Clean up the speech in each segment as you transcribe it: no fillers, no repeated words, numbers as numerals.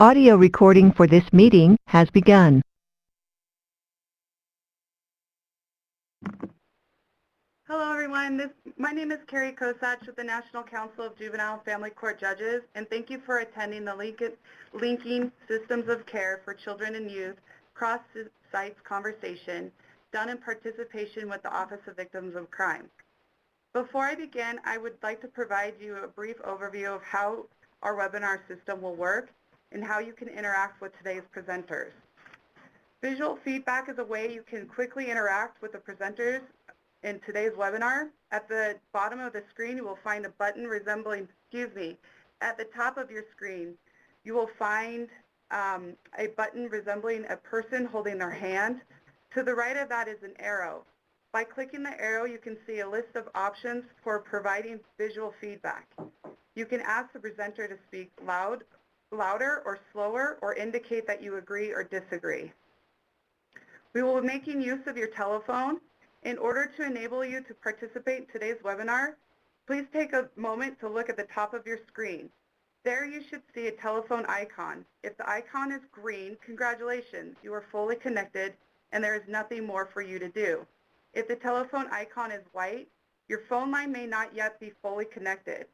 Audio recording for this meeting has begun. Hello everyone, my name is Carrie Kosach with the National Council of Juvenile and Family Court Judges, and thank you for attending the Linking Systems of Care for Children and Youth Cross-Sites Conversation done in participation with the Office of Victims of Crime. Before I begin, I would like to provide you a brief overview of how our webinar system will work and how you can interact with today's presenters. Visual feedback is a way you can quickly interact with the presenters in today's webinar. At the bottom of the screen, you will find a button resembling, at the top of your screen, you will find a button resembling a person holding their hand. To the right of that is an arrow. By clicking the arrow, you can see a list of options for providing visual feedback. You can ask the presenter to speak louder or slower, or indicate that you agree or disagree. We will be making use of your telephone. In order to enable you to participate in today's webinar, please take a moment to look at the top of your screen. There you should see a telephone icon. If the icon is green, congratulations, you are fully connected and there is nothing more for you to do. If the telephone icon is white, your phone line may not yet be fully connected.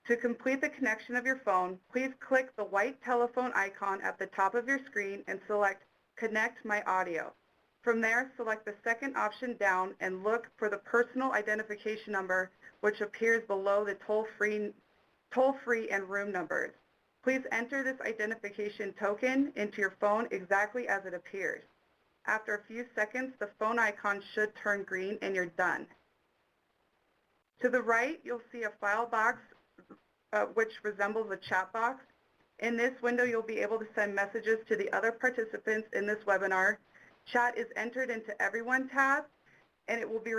To complete the connection of your phone, please click the white telephone icon at the top of your screen and select Connect My Audio. From there, select the second option down and look for the personal identification number, which appears below the toll-free and room numbers. Please enter this identification token into your phone exactly as it appears. After a few seconds, the phone icon should turn green and you're done. To the right, you'll see a file box which resembles a chat box. In this window, you'll be able to send messages to the other participants in this webinar. Chat is entered into Everyone tab, and it will be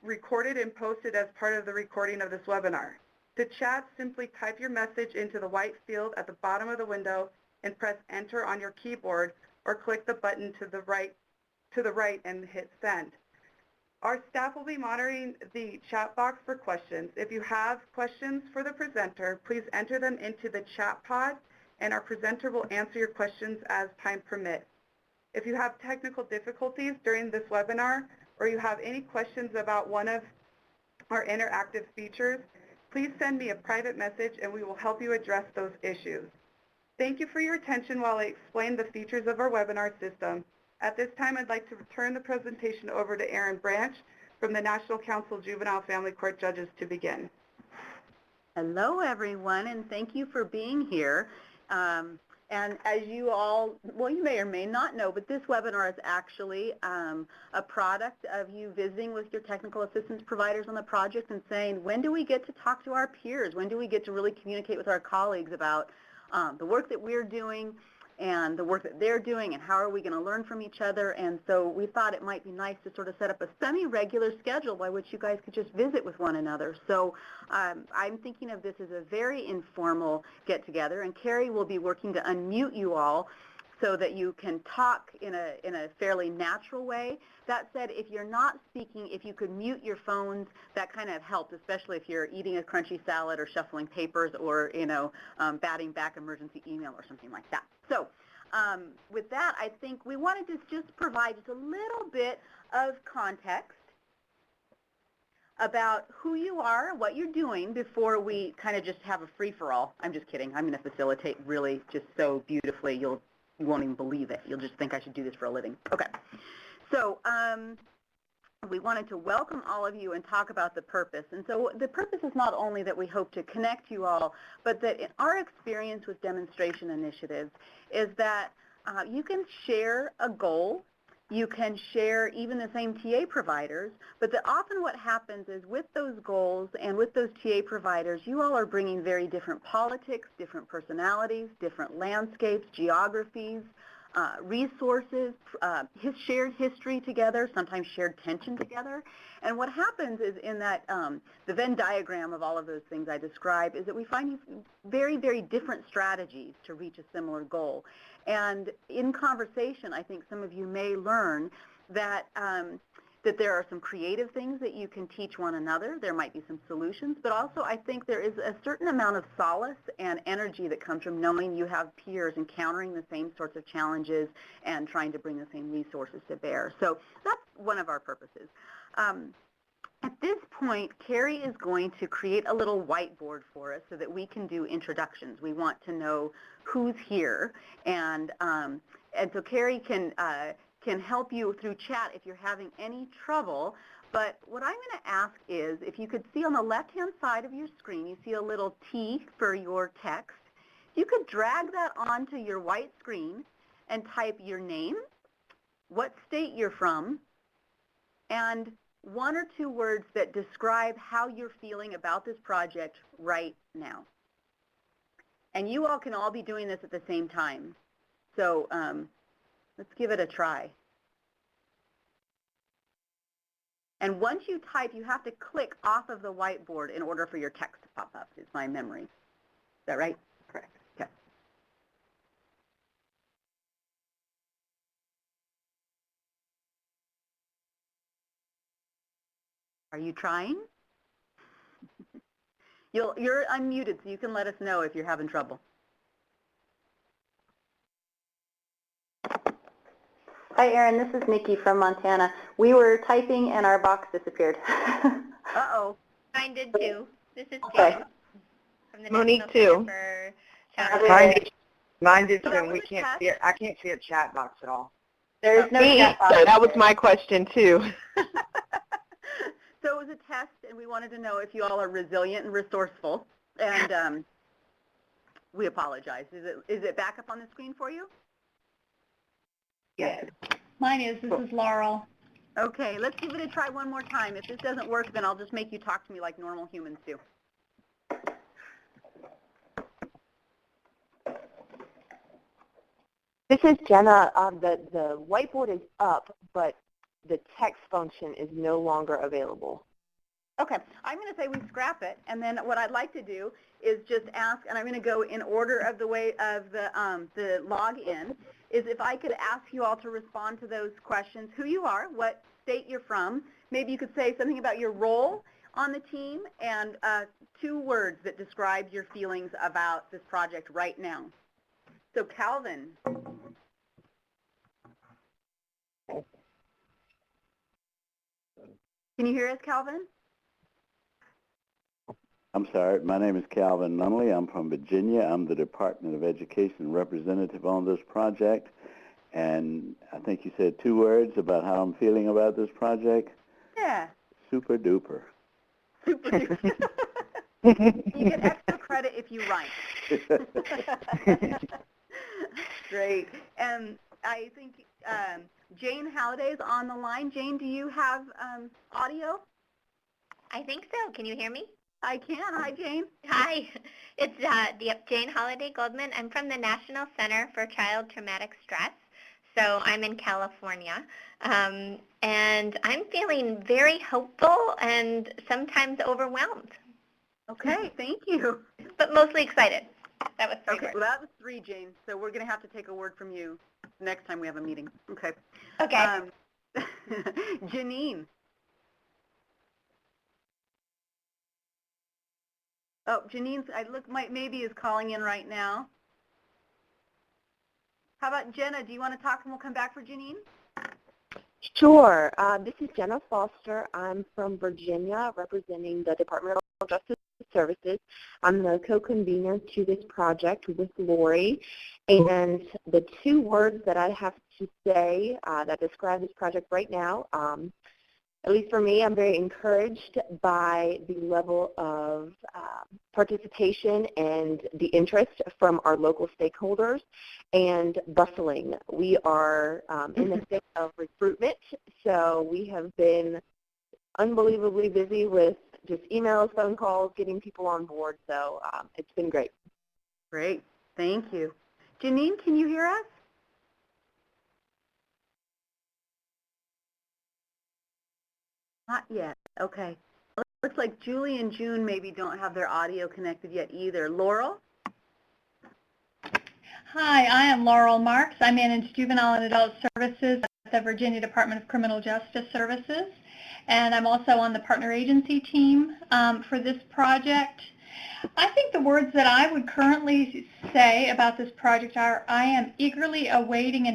recorded and posted as part of the recording of this webinar. To chat, simply type your message into the white field at the bottom of the window and press Enter on your keyboard, or click the button to the right and hit Send. Our staff will be monitoring the chat box for questions. If you have questions for the presenter, please enter them into the chat pod, and our presenter will answer your questions as time permits. If you have technical difficulties during this webinar, or you have any questions about one of our interactive features, please send me a private message and we will help you address those issues. Thank you for your attention while I explain the features of our webinar system. At this time, I'd like to turn the presentation over to Erin Branch from the National Council of Juvenile Family Court Judges to begin. Hello, everyone, and thank you for being here. And as you all, well, you may or may not know, but this webinar is actually a product of you visiting with your technical assistance providers on the project and saying, when do we get to talk to our peers? When do we get to really communicate with our colleagues about the work that we're doing and the work that they're doing, and how are we going to learn from each other? And so we thought it might be nice to sort of set up a semi-regular schedule by which you guys could just visit with one another. So I'm thinking of this as a very informal get-together, and Carrie will be working to unmute you all so that you can talk in a fairly natural way. That said, if you're not speaking, if you could mute your phones, that kind of helps, especially if you're eating a crunchy salad or shuffling papers or, batting back emergency email or something like that. So with that, I think we wanted to just provide just a little bit of context about who you are, what you're doing, before we kind of just have a free-for-all. I'm just kidding. I'm going to facilitate really just so beautifully you won't even believe it. You'll just think I should do this for a living. Okay. So we wanted to welcome all of you and talk about the purpose. And so the purpose is not only that we hope to connect you all, but that in our experience with demonstration initiatives is that you can share a goal. You can share even the same TA providers, but that often what happens is with those goals and with those TA providers, you all are bringing very different politics, different personalities, different landscapes, geographies, resources, shared history together, sometimes shared tension together. And what happens is in that, the Venn diagram of all of those things I describe is that we find very, very different strategies to reach a similar goal. And in conversation, I think some of you may learn that that there are some creative things that you can teach one another. There might be some solutions, but also I think there is a certain amount of solace and energy that comes from knowing you have peers encountering the same sorts of challenges and trying to bring the same resources to bear. So that's one of our purposes. At this point, Carrie is going to create a little whiteboard for us so that we can do introductions. We want to know who's here, and so Carrie can help you through chat if you're having any trouble. But what I'm going to ask is, if you could see on the left-hand side of your screen, you see a little T for your text. You could drag that onto your white screen and type your name, what state you're from, and one or two words that describe how you're feeling about this project right now. And you all can all be doing this at the same time. So let's give it a try. And once you type, you have to click off of the whiteboard in order for your text to pop up, is my memory. Is that right? Correct. Okay. Are you trying? You're unmuted, so you can let us know if you're having trouble. Hi, Erin. This is Nikki from Montana. We were typing and our box disappeared. Uh-oh. Mine did too. This is Okay. Jane from the Monique, National too. Center for Okay. Mine did too, That and we was a can't test. see it. I can't see a chat box at all. There's no Me, chat box. that was my question too. So it was a test, and we wanted to know if you all are resilient and resourceful. And we apologize. Is it back up on the screen for you? Yes. Mine is. This is Laurel. Okay, let's give it a try one more time. If this doesn't work, then I'll just make you talk to me like normal humans do. This is Jenna. The whiteboard is up, but the text function is no longer available. Okay, I'm going to say we scrap it, and then what I'd like to do is just ask, and I'm going to go in order of the way of the login, is if I could ask you all to respond to those questions, who you are, what state you're from, maybe you could say something about your role on the team, and 2 words that describe your feelings about this project right now. So Calvin. Can you hear us, Calvin? I'm sorry, my name is Calvin Nunley. I'm from Virginia. I'm the Department of Education representative on this project. And I think you said 2 words about how I'm feeling about this project. Yeah. Super duper. Super duper. You get extra credit if you rhyme. Great. And I think Jane Halliday's on the line. Jane, do you have audio? I think so. Can you hear me? I can. Hi, Jane. Hi. It's Jane Holiday Goldman. I'm from the National Center for Child Traumatic Stress. So I'm in California. And I'm feeling very hopeful and sometimes overwhelmed. Okay, thank you. But mostly excited. That was 3 Okay, words. well, that was 3, Jane. So we're going to have to take a word from you next time we have a meeting. Okay. Okay. Janine. Oh, Janine's, maybe is calling in right now. How about Jenna? Do you want to talk and we'll come back for Janine? Sure. This is Jenna Foster. I'm from Virginia, representing the Department of Justice Services. I'm the co-convener to this project with Lori. And the 2 words that I have to say that describe this project right now, at least for me, I'm very encouraged by the level of participation and the interest from our local stakeholders, and bustling. We are in the thick of recruitment, so we have been unbelievably busy with just emails, phone calls, getting people on board, so it's been great. Great. Thank you. Janine, can you hear us? Not yet. Okay. Looks like Julie and June maybe don't have their audio connected yet either. Laurel? Hi, I am Laurel Marks. I manage juvenile and adult services at the Virginia Department of Criminal Justice Services, and I'm also on the partner agency team for this project. I think the words that I would currently say about this project are, I am eagerly awaiting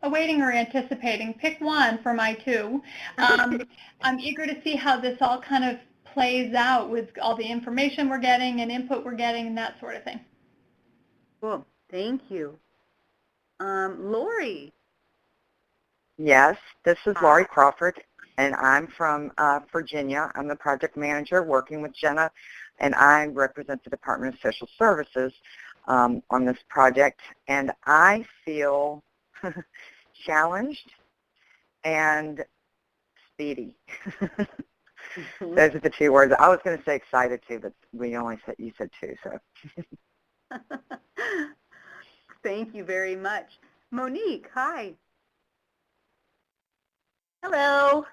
awaiting or anticipating. Pick one for my two. I'm eager to see how this all kind of plays out with all the information we're getting and input we're getting and that sort of thing. Cool. Thank you. Lori. Yes, this is Laurie Crawford, and I'm from Virginia. I'm the project manager working with Jenna, and I represent the Department of Social Services on this project. And I feel challenged and speedy. Those are the two words. I was going to say excited too, but you said two, so. Thank you very much. Monique, hi. Hello,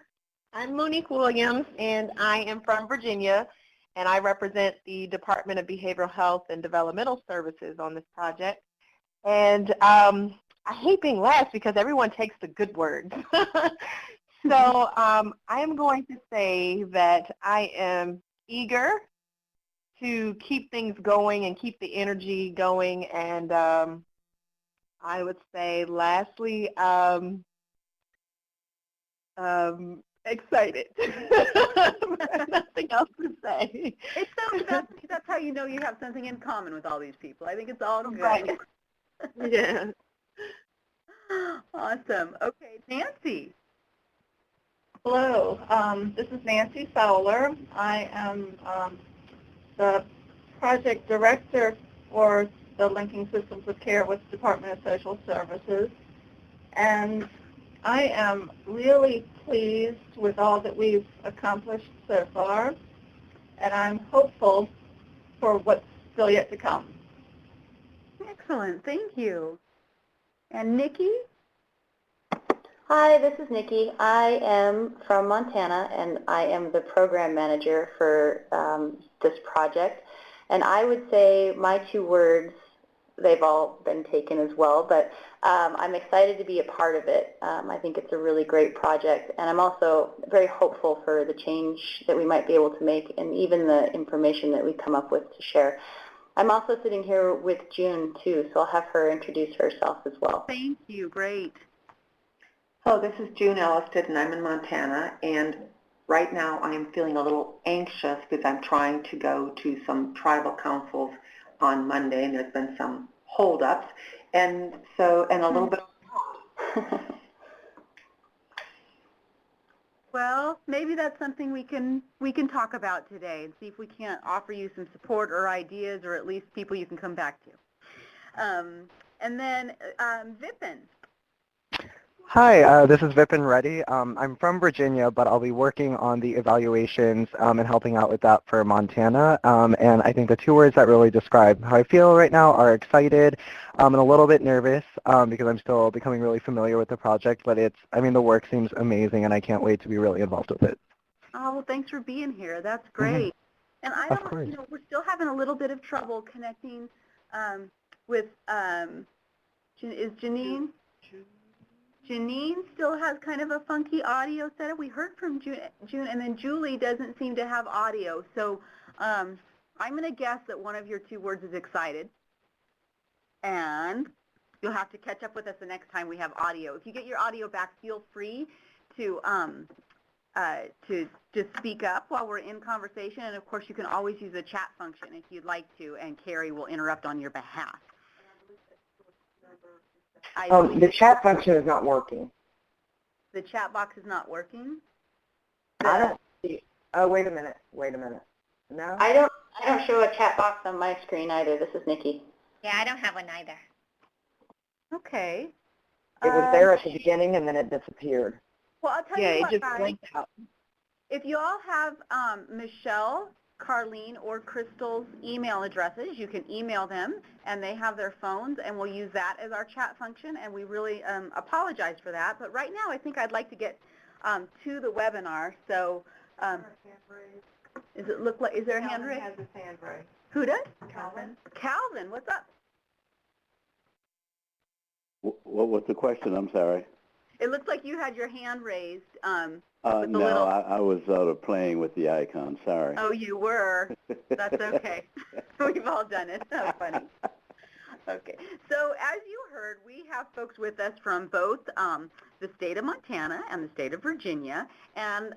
I'm Monique Williams, and I am from Virginia, and I represent the Department of Behavioral Health and Developmental Services on this project. And I hate being last because everyone takes the good words. So I am going to say that I am eager to keep things going and keep the energy going, and I would say lastly, excited. Nothing else to say. That's how you know you have something in common with all these people. I think it's all good. Right. Yeah. Awesome. Okay, Nancy. Hello, this is Nancy Fowler. I am the project director for the Linking Systems of Care with the Department of Social Services, and I am really pleased with all that we've accomplished so far, and I'm hopeful for what's still yet to come. Excellent. Thank you. And Nikki? Hi, this is Nikki. I am from Montana, and I am the program manager for this project. And I would say my two words, they've all been taken as well, but I'm excited to be a part of it. I think it's a really great project, and I'm also very hopeful for the change that we might be able to make and even the information that we come up with to share. I'm also sitting here with June, too, so I'll have her introduce herself as well. Thank you. Great. Hello, this is June Elliston, and I'm in Montana, and right now I am feeling a little anxious because I'm trying to go to some tribal councils on Monday, and there's been some holdups, and a little bit. Well, maybe that's something we can talk about today and see if we can't offer you some support or ideas, or at least people you can come back to. And then Vipin. Hi, this is Vipin Reddy. I'm from Virginia, but I'll be working on the evaluations and helping out with that for Montana. And I think the two words that really describe how I feel right now are excited and a little bit nervous because I'm still becoming really familiar with the project. But the work seems amazing, and I can't wait to be really involved with it. Oh, well, thanks for being here. That's great. And I don't, we're still having a little bit of trouble connecting with, is Janine? Janine still has kind of a funky audio setup. We heard from June, and then Julie doesn't seem to have audio. So I'm going to guess that one of your two words is excited. And you'll have to catch up with us the next time we have audio. If you get your audio back, feel free to just speak up while we're in conversation. And, of course, you can always use the chat function if you'd like to, and Carrie will interrupt on your behalf. The chat function is not working. The chat box is not working? I don't see. Oh, wait a minute. No? I don't show a chat box on my screen either. This is Nikki. Yeah, I don't have one either. Okay. It was there at the beginning, and then it disappeared. Well, I'll tell you what, it just guys. blinked out. If you all have Michelle, Carlene, or Crystal's email addresses, you can email them, and they have their phones, and we'll use that as our chat function, and we really apologize for that. But right now, I think I'd like to get to the webinar. So, is there a hand raised? Calvin has his hand raised. Who does? Calvin. Calvin, what's up? What's the question? I'm sorry. It looks like you had your hand raised. With the No, little... I was sort of playing with the icon. Sorry. Oh, you were. That's okay. We've all done it. That's funny. Okay. So as you heard, we have folks with us from both the state of Montana and the state of Virginia, and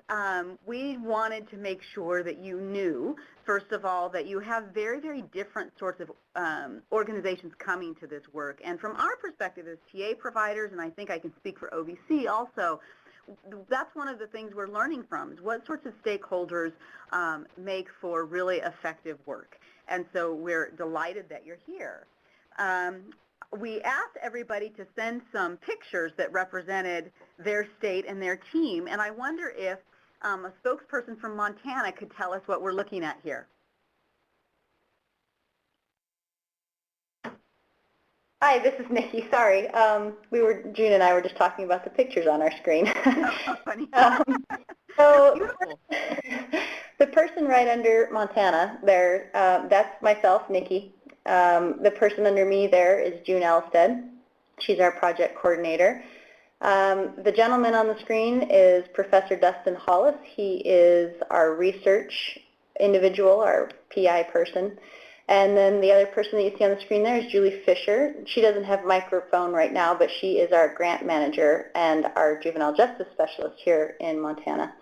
we wanted to make sure that you knew, first of all, that you have very, very different sorts of organizations coming to this work. And from our perspective as TA providers, and I think I can speak for OVC also, that's one of the things we're learning from, is what sorts of stakeholders make for really effective work. And so we're delighted that you're here. We asked everybody to send some pictures that represented their state and their team, and I wonder if a spokesperson from Montana could tell us what we're looking at here. Hi, this is Nikki. Sorry, June and I were just talking about the pictures on our screen. Oh, funny. So the person right under Montana there, that's myself, Nikki. The person under me there is June Elstead. She's our project coordinator. The gentleman on the screen is Professor Dustin Hollis. He is our research individual, our PI person. And then the other person that you see on the screen there is Julie Fisher. She doesn't have a microphone right now, but she is our grant manager and our juvenile justice specialist here in Montana.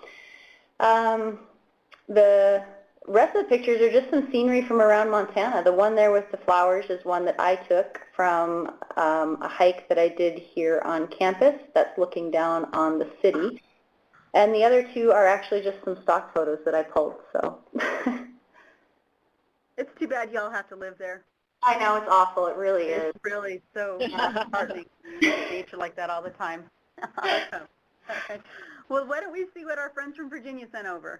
The rest of the pictures are just some scenery from around Montana. The one there with the flowers is one that I took from a hike that I did here on campus that's looking down on the city. And the other two are actually just some stock photos that I pulled. So. It's too bad y'all have to live there. I know, it's awful. It really is. It's really so heartening to see nature like that all the time. Awesome. Okay. Well, why don't we see what our friends from Virginia sent over?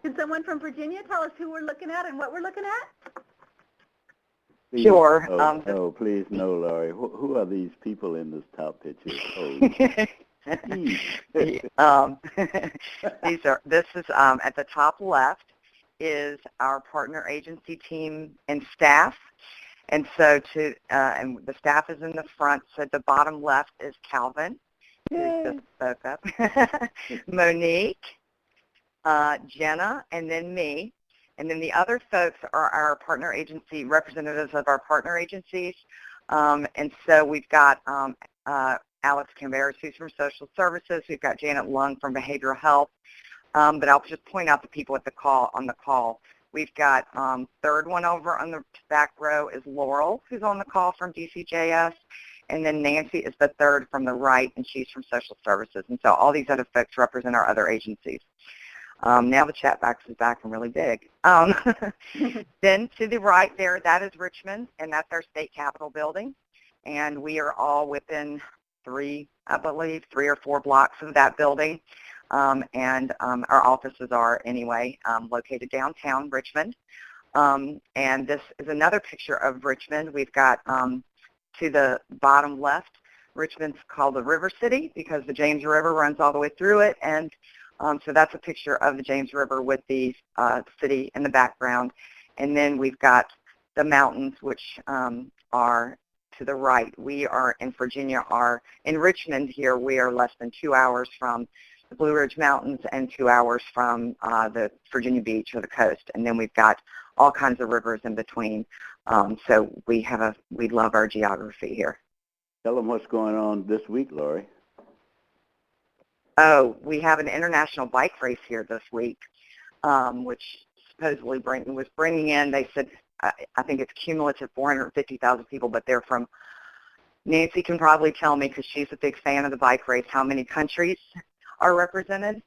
Can someone from Virginia tell us who we're looking at and what we're looking at? Please, Sure. Oh, please, no, Laurie. Who are these people in this top picture? Oh. This is at the top left is our partner agency team and staff. And so and the staff is in the front. So at the bottom left is Calvin, who just spoke up, Monique, Jenna, and then me. And then the other folks are our partner agency, representatives of our partner agencies. And so we've got Alex Camberas, who's from social services. We've got Janet Lung from behavioral health. But I'll just point out the people at on the call. We've got third one over on the back row is Laurel, who's on the call from DCJS. And then Nancy is the third from the right, and she's from social services. And so all these other folks represent our other agencies. Now the chat box is back and really big. Then to the right there, that is Richmond, and that's our state capitol building. And we are all within three or four blocks of that building. And our offices are, anyway, located downtown Richmond. And this is another picture of Richmond. We've got, to the bottom left, Richmond's called the River City because the James River runs all the way through it. And so that's a picture of the James River with the city in the background. And then we've got the mountains, which are to the right. We are in Virginia, in Richmond here, we are less than 2 hours from the Blue Ridge Mountains and 2 hours from the Virginia Beach or the coast. And then we've got all kinds of rivers in between. So we love our geography here. Tell them what's going on this week, Laurie. Oh, we have an international bike race here this week, which supposedly was bringing in, they said, I think it's cumulative 450,000 people, but they're from, Nancy can probably tell me because she's a big fan of the bike race, how many countries are represented.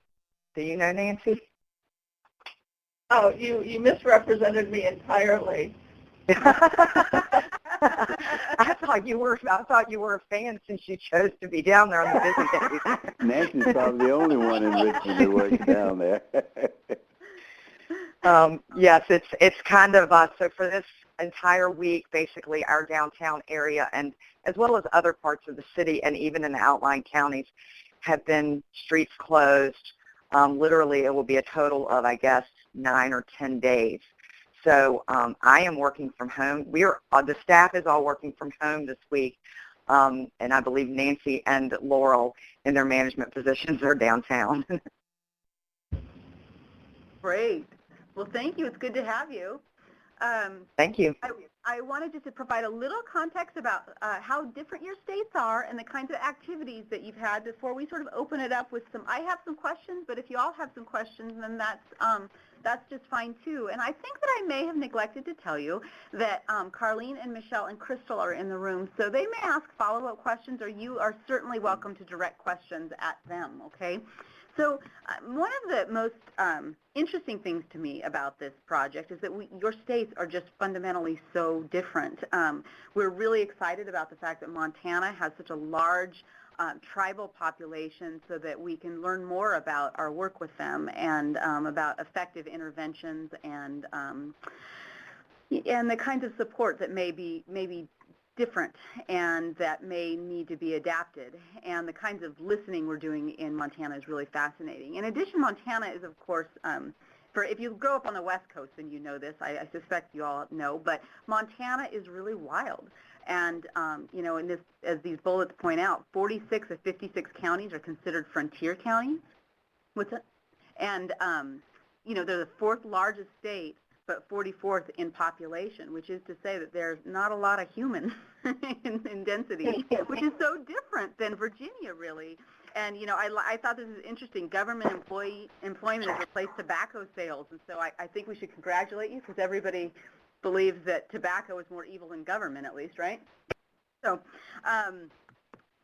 Do you know, Nancy? Oh, you misrepresented me entirely. I thought you were a fan since you chose to be down there on the busy days. Nancy's probably the only one in Richmond who works down there. Yes, it's kind of so for this entire week, basically our downtown area and as well as other parts of the city and even in the outlying counties have been streets closed. Literally, it will be a total of, I guess, 9 or 10 days. So I am working from home. The staff is all working from home this week, and I believe Nancy and Laurel in their management positions are downtown. Great. Well, thank you. It's good to have you. Thank you. I wanted just to provide a little context about how different your states are and the kinds of activities that you've had before we sort of open it up with some. I have some questions, but if you all have some questions, then that's just fine too. And I think that I may have neglected to tell you that Carlene and Michelle and Crystal are in the room, so they may ask follow-up questions, or you are certainly welcome to direct questions at them, okay? So one of the most interesting things to me about this project is that your states are just fundamentally so different. We're really excited about the fact that Montana has such a large tribal population so that we can learn more about our work with them and about effective interventions and the kinds of support that may be different and that may need to be adapted. And the kinds of listening we're doing in Montana is really fascinating. In addition, Montana is, of course, if you grow up on the West Coast, then you know this. I suspect you all know, but Montana is really wild. And, you know, as these bullets point out, 46 of 56 counties are considered frontier counties. And, you know, they're the fourth largest state, but 44th in population, which is to say that there's not a lot of humans in density, which is so different than Virginia, really. And, you know, I thought this is interesting. Government employment has replaced tobacco sales, and so I think we should congratulate you because everybody believes that tobacco is more evil than government, at least, right? So,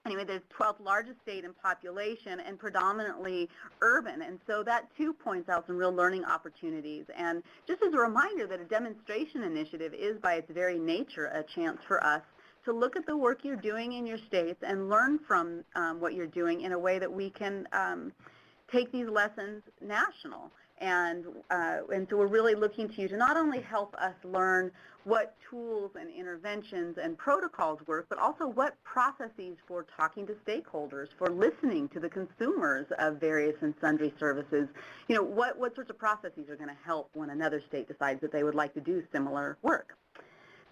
anyway, there's 12th largest state in population and predominantly urban, and so that too points out some real learning opportunities. And just as a reminder that a demonstration initiative is by its very nature a chance for us to look at the work you're doing in your states and learn from what you're doing in a way that we can take these lessons national. And so we're really looking to you to not only help us learn what tools and interventions and protocols work, but also what processes for talking to stakeholders, for listening to the consumers of various and sundry services. You know, what sorts of processes are going to help when another state decides that they would like to do similar work.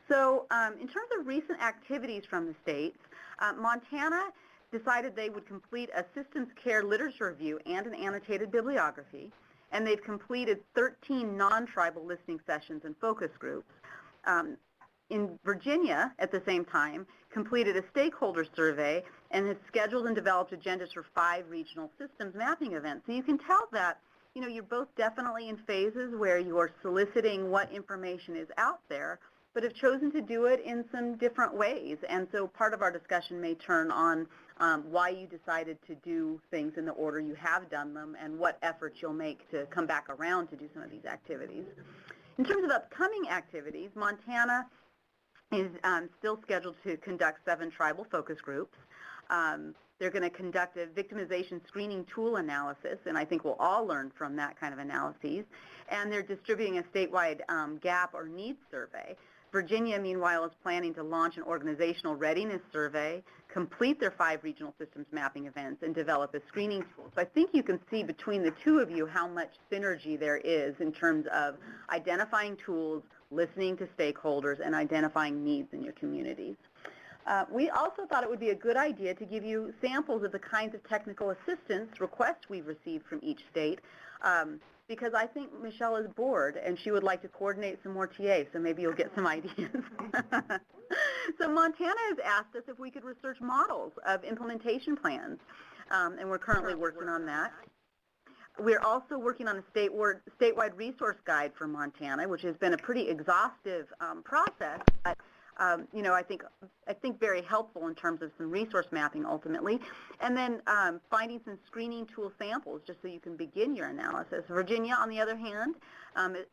So in terms of recent activities from the states, Montana decided they would complete a systems care literature review and an annotated bibliography. And they've completed 13 non-tribal listening sessions and focus groups. In Virginia, at the same time, completed a stakeholder survey and has scheduled and developed agendas for 5 regional systems mapping events. So you can tell that, you know, you're both definitely in phases where you're soliciting what information is out there, but have chosen to do it in some different ways. And so part of our discussion may turn on why you decided to do things in the order you have done them and what efforts you'll make to come back around to do some of these activities. In terms of upcoming activities, Montana is still scheduled to conduct 7 tribal focus groups. They're going to conduct a victimization screening tool analysis, and I think we'll all learn from that kind of analyses. And they're distributing a statewide gap or needs survey. Virginia, meanwhile, is planning to launch an organizational readiness survey, complete their 5 regional systems mapping events, and develop a screening tool. So I think you can see between the two of you how much synergy there is in terms of identifying tools, listening to stakeholders, and identifying needs in your communities. We also thought it would be a good idea to give you samples of the kinds of technical assistance requests we've received from each state, because I think Michelle is bored and she would like to coordinate some more TAs, so maybe you'll get some ideas. So Montana has asked us if we could research models of implementation plans, and we're currently working on that. We're also working on a statewide resource guide for Montana, which has been a pretty exhaustive process, but you know, I think very helpful in terms of some resource mapping ultimately, and then finding some screening tool samples just so you can begin your analysis. Virginia, on the other hand,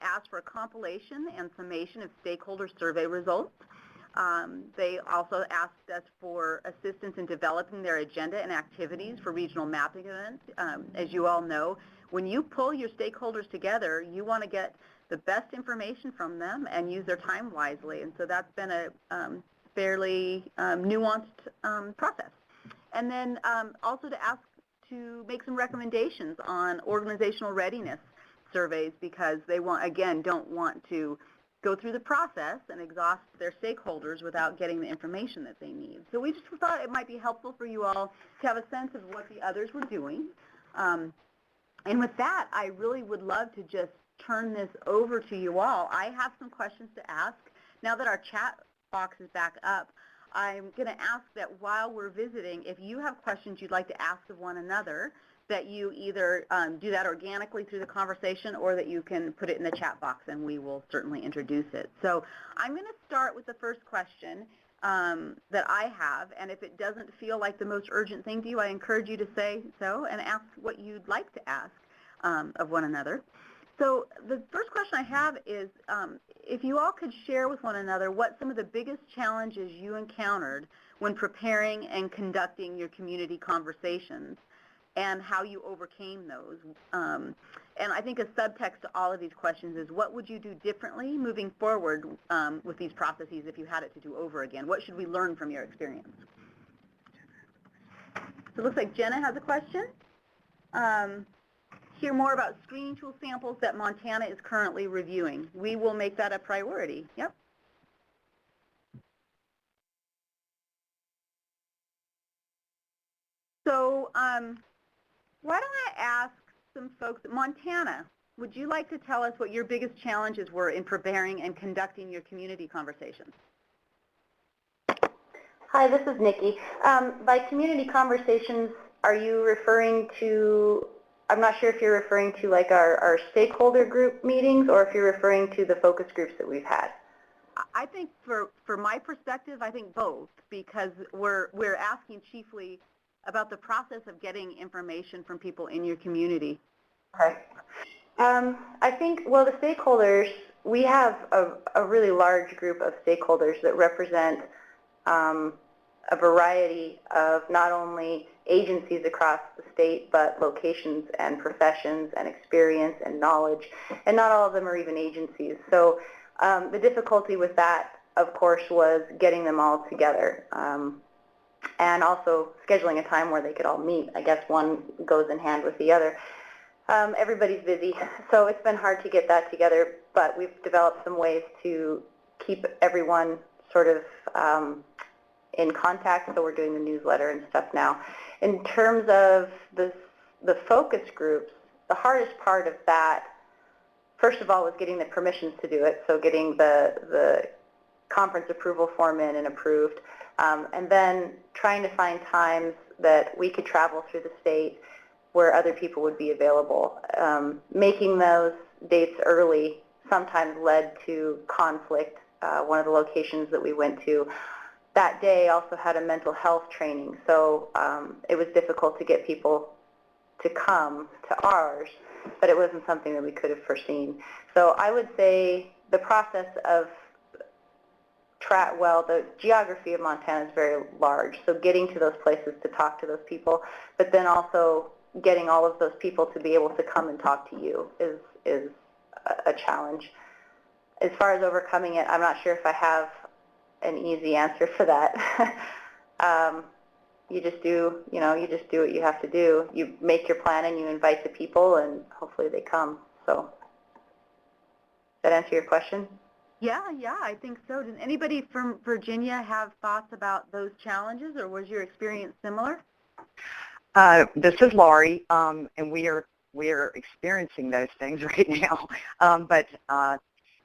asked for a compilation and summation of stakeholder survey results. They also asked us for assistance in developing their agenda and activities for regional mapping events. As you all know, when you pull your stakeholders together, you want to get the best information from them and use their time wisely. And so that's been a fairly nuanced process. And then also to ask to make some recommendations on organizational readiness surveys, because they don't want to go through the process and exhaust their stakeholders without getting the information that they need. So we just thought it might be helpful for you all to have a sense of what the others were doing. And with that, I really would love to just turn this over to you all. I have some questions to ask. Now that our chat box is back up, I'm going to ask that while we're visiting, if you have questions you'd like to ask of one another, that you either do that organically through the conversation or that you can put it in the chat box and we will certainly introduce it. So I'm going to start with the first question that I have, and if it doesn't feel like the most urgent thing to you, I encourage you to say so and ask what you'd like to ask of one another. So the first question I have is if you all could share with one another what some of the biggest challenges you encountered when preparing and conducting your community conversations and how you overcame those. And I think a subtext to all of these questions is what would you do differently moving forward with these processes if you had it to do over again? What should we learn from your experience? So it looks like Jenna has a question. Hear more about screening tool samples that Montana is currently reviewing. We will make that a priority. Yep. So why don't I ask some folks, Montana, would you like to tell us what your biggest challenges were in preparing and conducting your community conversations? Hi, this is Nikki. By community conversations, are you referring to, I'm not sure if you're referring to like our stakeholder group meetings or if you're referring to the focus groups that we've had. I think for my perspective, I think both, because we're asking chiefly about the process of getting information from people in your community. Okay. I think, well, the stakeholders, we have a really large group of stakeholders that represent a variety of not only agencies across the state, but locations and professions and experience and knowledge, and not all of them are even agencies. So the difficulty with that, of course, was getting them all together. And also scheduling a time where they could all meet. I guess one goes in hand with the other. Everybody's busy, so it's been hard to get that together, but we've developed some ways to keep everyone sort of in contact, so we're doing the newsletter and stuff now. In terms of the focus groups, the hardest part of that, first of all, was getting the permissions to do it, so getting the conference approval form in and approved. And then trying to find times that we could travel through the state where other people would be available. Making those dates early sometimes led to conflict. One of the locations that we went to that day also had a mental health training, so it was difficult to get people to come to ours, but it wasn't something that we could have foreseen. So I would say the process of well, the geography of Montana is very large, so getting to those places to talk to those people, but then also getting all of those people to be able to come and talk to you is a challenge. As far as overcoming it, I'm not sure if I have an easy answer for that. You just do, you just do what you have to do. You make your plan and you invite the people, and hopefully they come. So, does that answer your question? Yeah, I think so. Does anybody from Virginia have thoughts about those challenges, or was your experience similar? This is Laurie, and we are experiencing those things right now. But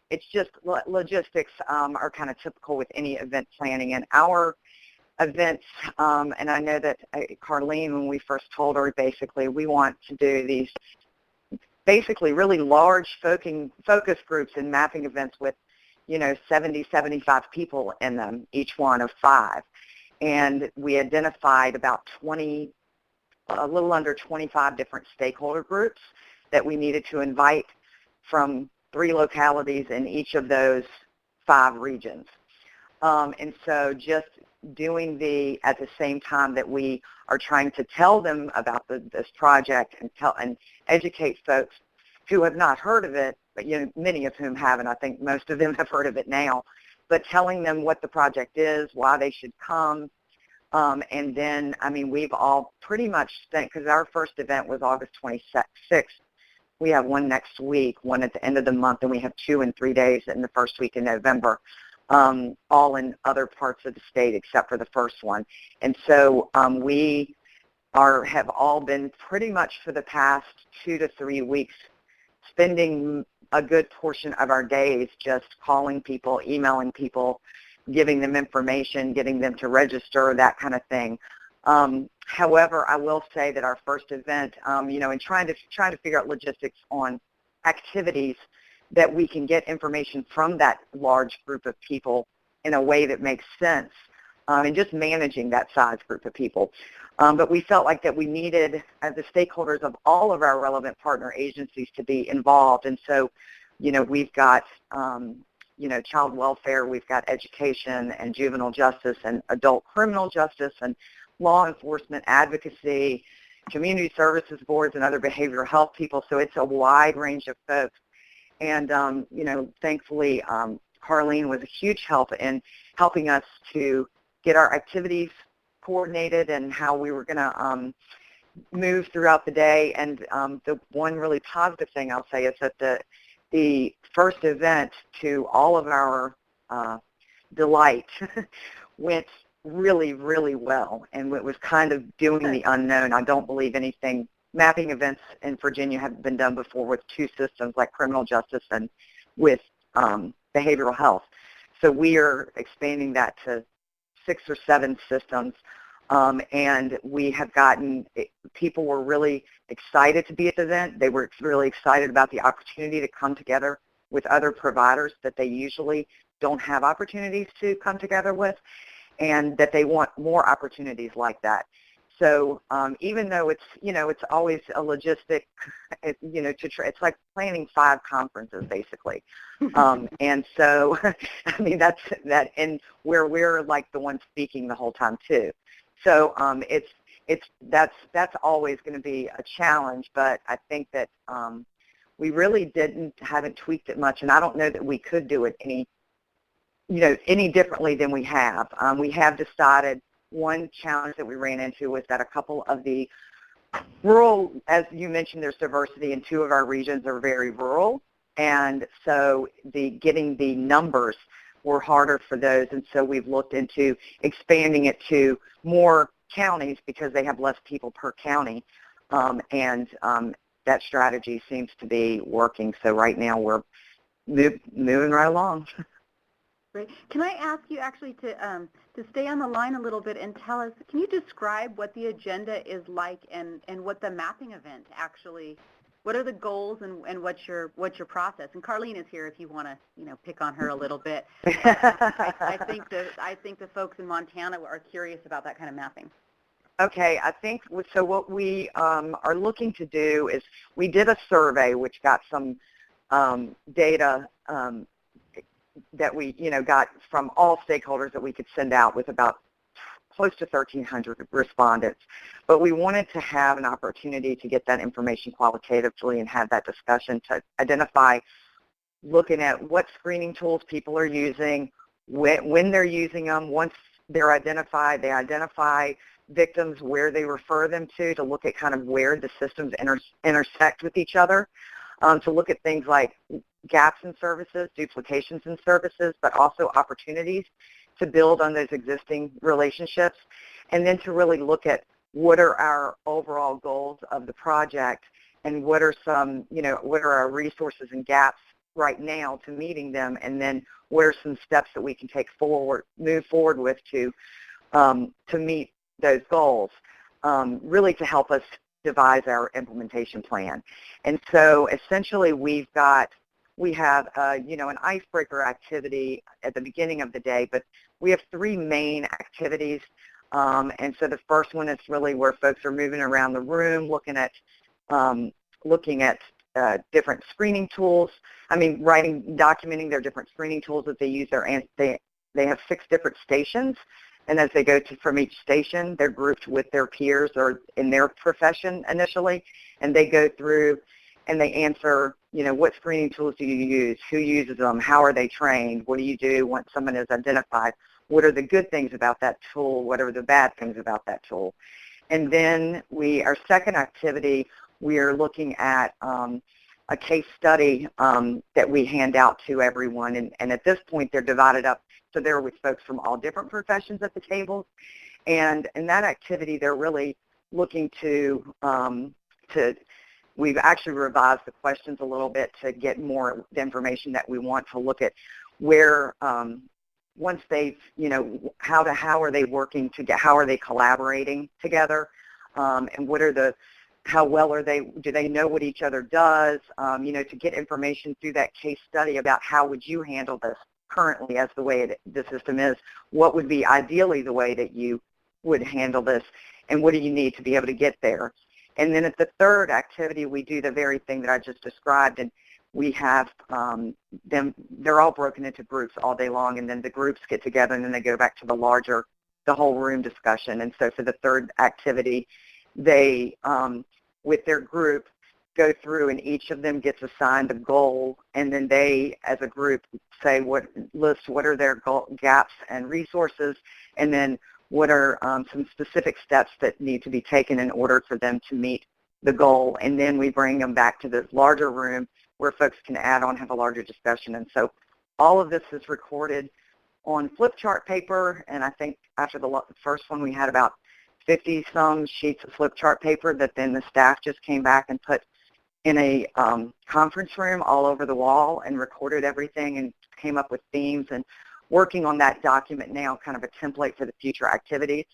it's just logistics are kind of typical with any event planning. And our events, and I know that Carlene, when we first told her, basically we want to do these basically really large focus groups and mapping events with 70, 75 people in them, each one of 5. And we identified about a little under 25 different stakeholder groups that we needed to invite from 3 localities in each of those 5 regions. And so just doing at the same time that we are trying to tell them about this project and educate folks who have not heard of it, but many of whom haven't. I think most of them have heard of it now. But telling them what the project is, why they should come, and then, we've all pretty much spent, because our first event was August 26th, We have one next week, one at the end of the month, and we have 2 in 3 days in the first week in November, all in other parts of the state except for the first one. And so we have all been pretty much for the past 2 to 3 weeks spending a good portion of our days just calling people, emailing people, giving them information, getting them to register, that kind of thing. However, I will say that our first event, and trying to figure out logistics on activities that we can get information from that large group of people in a way that makes sense, and just managing that size group of people. But we felt like that we needed the stakeholders of all of our relevant partner agencies to be involved. And so, we've got, child welfare, we've got education and juvenile justice and adult criminal justice and law enforcement, advocacy, community services boards, and other behavioral health people. So it's a wide range of folks. And, thankfully, Carlene was a huge help in helping us to get our activities coordinated and how we were going to move throughout the day. And the one really positive thing I'll say is that the first event, to all of our delight, went really, really well, and it was kind of doing the unknown. I don't believe anything. Mapping events in Virginia have been done before with 2 systems, like criminal justice and with behavioral health. So we are expanding that to 6 or 7 systems, and we have gotten, people were really excited to be at the event. They were really excited about the opportunity to come together with other providers that they usually don't have opportunities to come together with, and that they want more opportunities like that. So even though it's, it's always a logistic, it's like planning 5 conferences basically. And so, I mean, that's where we're like the ones speaking the whole time too. So that's always going to be a challenge, but I think that we really haven't tweaked it much, and I don't know that we could do it any differently than we have. We have decided one challenge that we ran into was that a couple of the rural, as you mentioned, there's diversity, and 2 of our regions are very rural, and so getting the numbers were harder for those, and so we've looked into expanding it to more counties because they have less people per county, and that strategy seems to be working. So right now we're moving right along. Great. Can I ask you actually to stay on the line a little bit and tell us, can you describe what the agenda is like and what the mapping event actually, what are the goals and what's your process? And Carlene is here if you want to, pick on her a little bit. I think the folks in Montana are curious about that kind of mapping. Okay, I think, so what we are looking to do is we did a survey which got some data that we, got from all stakeholders that we could send out with about close to 1,300 respondents. But we wanted to have an opportunity to get that information qualitatively and have that discussion to identify, looking at what screening tools people are using, when they're using them. Once they're identified, they identify victims, where they refer them to look at kind of where the systems intersect with each other, to look at things like gaps in services, duplications in services, but also opportunities to build on those existing relationships, and then to really look at what are our overall goals of the project and what are some, what are our resources and gaps right now to meeting them, and then what are some steps that we can move forward with to meet those goals, really to help us devise our implementation plan. And so essentially we have, an icebreaker activity at the beginning of the day, but we have 3 main activities. And so the first one is really where folks are moving around the room, looking at different screening tools. Documenting their different screening tools that they use. They have 6 different stations. And as they go from each station, they're grouped with their peers or in their profession initially, and they go through and they answer, what screening tools do you use? Who uses them? How are they trained? What do you do once someone is identified? What are the good things about that tool? What are the bad things about that tool? And then our second activity, we are looking at a case study that we hand out to everyone. And at this point, they're divided up. So they're with folks from all different professions at the tables. And in that activity, they're really looking to we've actually revised the questions a little bit to get more information that we want to look at where once they've, how are they working together, how are they collaborating together, and what are how well are they, do they know what each other does, to get information through that case study about how would you handle this currently as the way the system is, what would be ideally the way that you would handle this, and what do you need to be able to get there. And then at the third activity, we do the very thing that I just described, and we have them, they're all broken into groups all day long, and then the groups get together, and then they go back to the whole room discussion. And so for the third activity, they, with their group, go through, and each of them gets assigned a goal, and then they, as a group, say what are their gaps and resources, and then what are some specific steps that need to be taken in order for them to meet the goal. And then we bring them back to this larger room where folks can add on, have a larger discussion. And so all of this is recorded on flip chart paper, and I think after the first one we had about 50-some sheets of flip chart paper that then the staff just came back and put in a conference room all over the wall and recorded everything and came up with themes, and working on that document now, kind of a template for the future activities.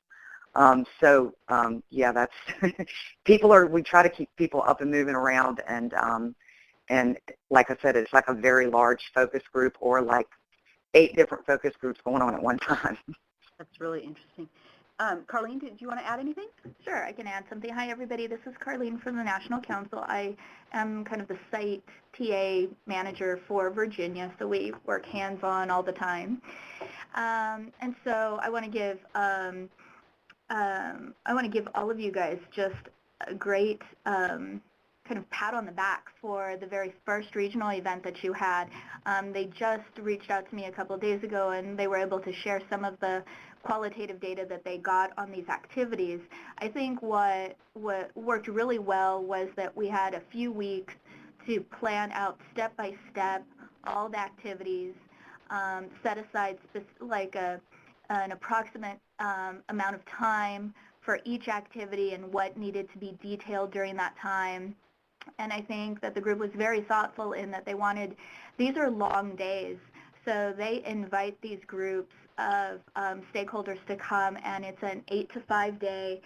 Yeah, that's we try to keep people up and moving around, and like I said, it's like a very large focus group, or like 8 different focus groups going on at one time. That's really interesting. Carlene, do you want to add anything? Sure, I can add something. Hi, everybody. This is Carlene from the National Council. I am kind of the site TA manager for Virginia, so we work hands-on all the time. And so I want to give all of you guys just a great kind of pat on the back for the very first regional event that you had. They just reached out to me a couple of days ago, and they were able to share some of the qualitative data that they got on these activities. I think what worked really well was that we had a few weeks to plan out step by step all the activities, set aside an approximate amount of time for each activity and what needed to be detailed during that time. And I think that the group was very thoughtful in that these are long days, so they invite these groups of stakeholders to come, and it's an 8 to 5 day.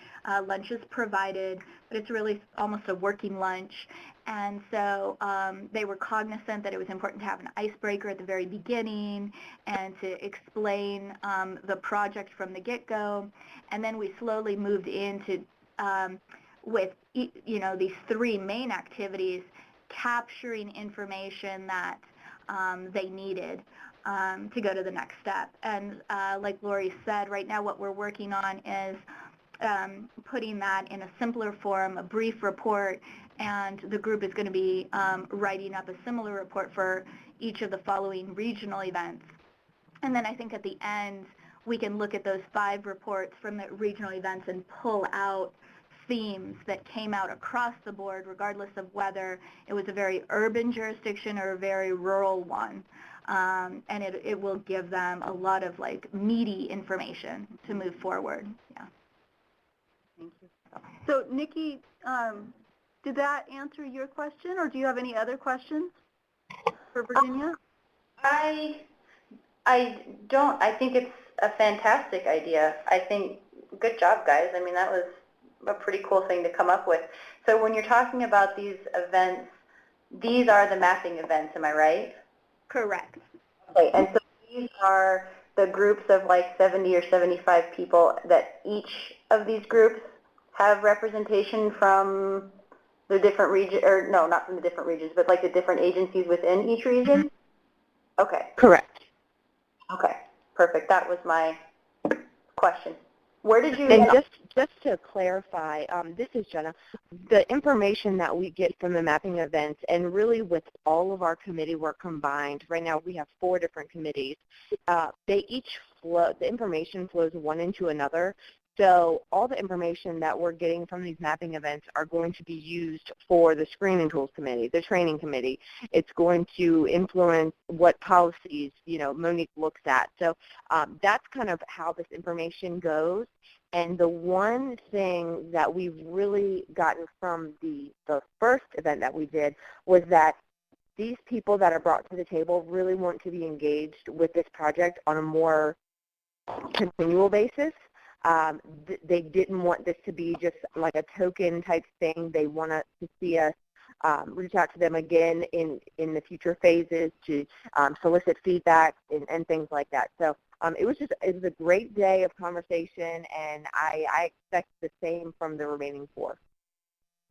Lunch is provided, but it's really almost a working lunch. And so they were cognizant that it was important to have an icebreaker at the very beginning and to explain the project from the get-go. And then we slowly moved into, with these 3 main activities, capturing information that they needed to go to the next step. And like Lori said, right now what we're working on is putting that in a simpler form, a brief report, and the group is going to be writing up a similar report for each of the following regional events. And then I think at the end we can look at those 5 reports from the regional events and pull out themes that came out across the board, regardless of whether it was a very urban jurisdiction or a very rural one. And it will give them a lot of meaty information to move forward. Yeah. Thank you. So Nikki, did that answer your question, or do you have any other questions for Virginia? I don't. I think it's a fantastic idea. I think, good job, guys. I mean, that was a pretty cool thing to come up with. So when you're talking about these events, these are the mapping events, am I right? Correct. Okay, and so these are the groups of 70 or 75 people that each of these groups have representation from the different region, or no, not from the different regions, but the different agencies within each region? Okay. Correct. Okay, perfect. That was my question. Where did you... And just to clarify, this is Jenna, the information that we get from the mapping events, and really with all of our committee work combined, right now we have 4 different committees, they each flow, the information flows one into another. So all the information that we're getting from these mapping events are going to be used for the screening tools committee, the training committee. It's going to influence what policies, Monique looks at. So that's kind of how this information goes. And the one thing that we've really gotten from the first event that we did was that these people that are brought to the table really want to be engaged with this project on a more continual basis. They didn't want this to be just like a token type thing. They want to see us reach out to them again in the future phases to solicit feedback and things like that. So it was a great day of conversation, and I expect the same from the remaining 4.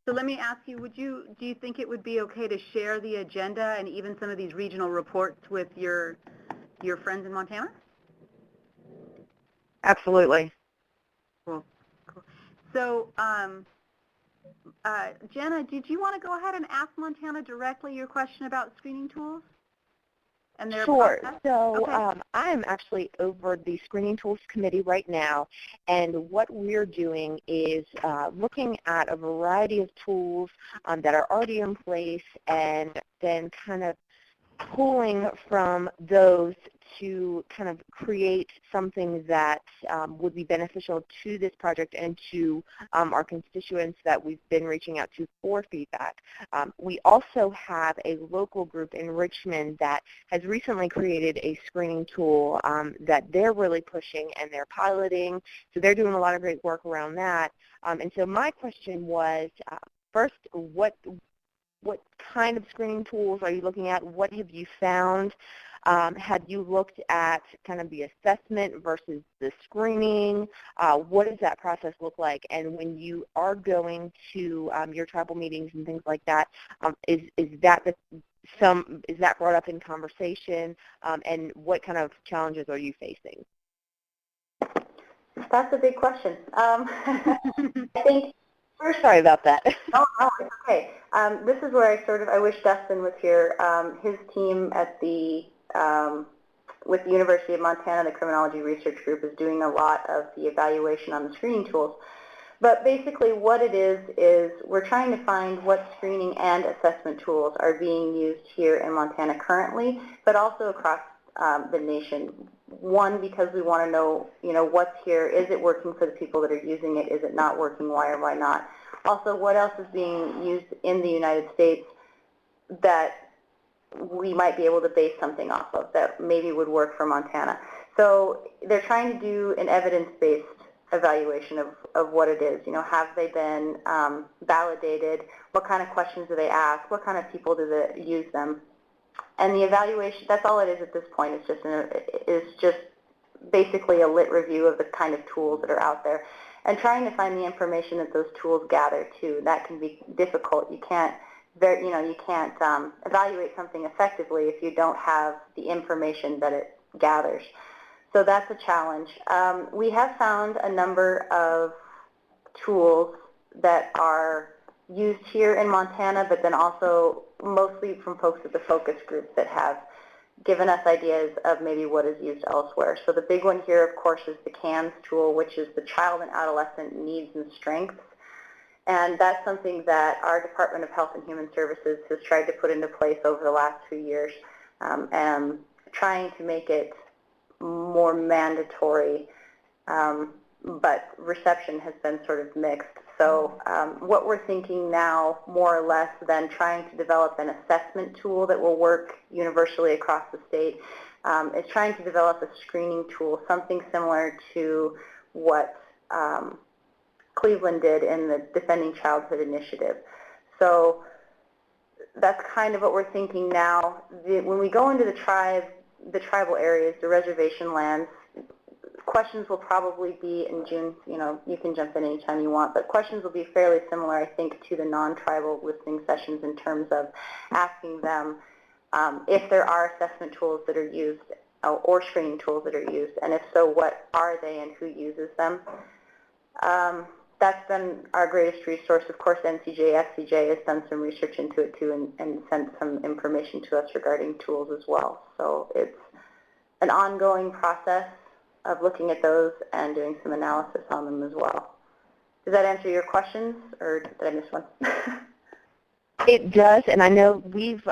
So let me ask you, do you think it would be okay to share the agenda and even some of these regional reports with your friends in Montana? Absolutely. Cool. So, Jenna, did you want to go ahead and ask Montana directly your question about screening tools? And their Sure. process? So Okay. I'm actually over the Screening Tools Committee right now, and what we're doing is looking at a variety of tools that are already in place and then kind of pulling from those to kind of create something that would be beneficial to this project and to our constituents that we've been reaching out to for feedback. We also have a local group in Richmond that has recently created a screening tool that they're really pushing and they're piloting. So they're doing a lot of great work around that. And so my question was, first, what kind of screening tools are you looking at? What have you found? Have you looked at kind of the assessment versus the screening? What does that process look like? And when you are going to your tribal meetings and things like that, is that brought up in conversation? And what kind of challenges are you facing? That's a big question. I think Sorry about that. No, it's okay. This is where I wish Dustin was here. His team at with the University of Montana, the Criminology Research Group, is doing a lot of the evaluation on the screening tools. But basically what it is we're trying to find what screening and assessment tools are being used here in Montana currently, but also across the nation. One, because we want to know, what's here. Is it working for the people that are using it? Is it not working? Why or why not? Also, what else is being used in the United States that we might be able to base something off of that maybe would work for Montana? So they're trying to do an evidence-based evaluation of what it is. Have they been validated? What kind of questions do they ask? What kind of people do they use them? And the evaluation, that's all it is at this point. It's just basically a lit review of the kind of tools that are out there and trying to find the information that those tools gather too. That can be difficult. You can't evaluate something effectively if you don't have the information that it gathers. So that's a challenge. We have found a number of tools that are used here in Montana, but then also mostly from folks at the focus groups that have given us ideas of maybe what is used elsewhere. So the big one here, of course, is the CANS tool, which is the Child and Adolescent Needs and Strengths. And that's something that our Department of Health and Human Services has tried to put into place over the last 2 years, and trying to make it more mandatory, but reception has been sort of mixed. So what we're thinking now, more or less, than trying to develop an assessment tool that will work universally across the state, is trying to develop a screening tool, something similar to what Cleveland did in the Defending Childhood Initiative. So that's kind of what we're thinking now. When we go into the tribal areas, the reservation lands, questions will probably be in June. You can jump in anytime you want, but questions will be fairly similar, I think, to the non-tribal listening sessions in terms of asking them if there are assessment tools that are used or screening tools that are used, and if so, what are they and who uses them. That's been our greatest resource. Of course, FCJ has done some research into it too and sent some information to us regarding tools as well. So it's an ongoing process, of looking at those and doing some analysis on them as well. Does that answer your questions, or did I miss one? It does, and I know we've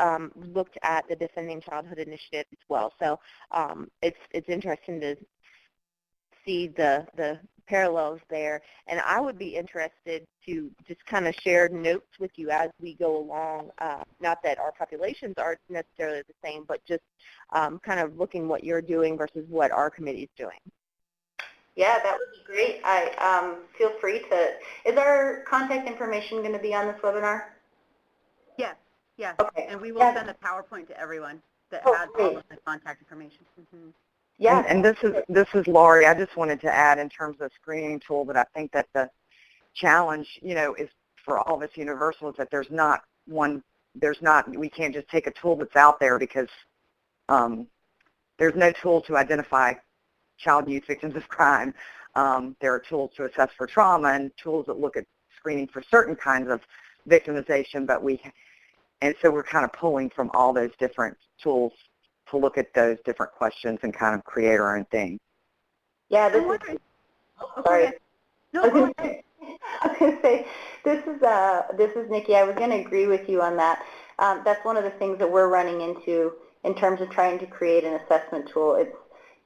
looked at the Defending Childhood Initiative as well, so it's interesting to see the parallels there, and I would be interested to just kind of share notes with you as we go along, not that our populations are necessarily the same, but just kind of looking what you're doing versus what our committee is doing. Yeah, that would be great. I feel free to, is our contact information going to be on this webinar? Yes, yes. Okay. And we will send a PowerPoint to everyone that has all of the contact information. Mm-hmm. Yeah. And this is Laurie. I just wanted to add in terms of screening tool that I think that the challenge, is for all of us universal, is that we can't just take a tool that's out there because there's no tool to identify child and youth victims of crime. There are tools to assess for trauma and tools that look at screening for certain kinds of victimization, and so we're kind of pulling from all those different tools to look at those different questions and kind of create our own thing. Yeah, this is, sorry. No, I was going to say, this is Nikki. I was going to agree with you on that. That's one of the things that we're running into in terms of trying to create an assessment tool. It's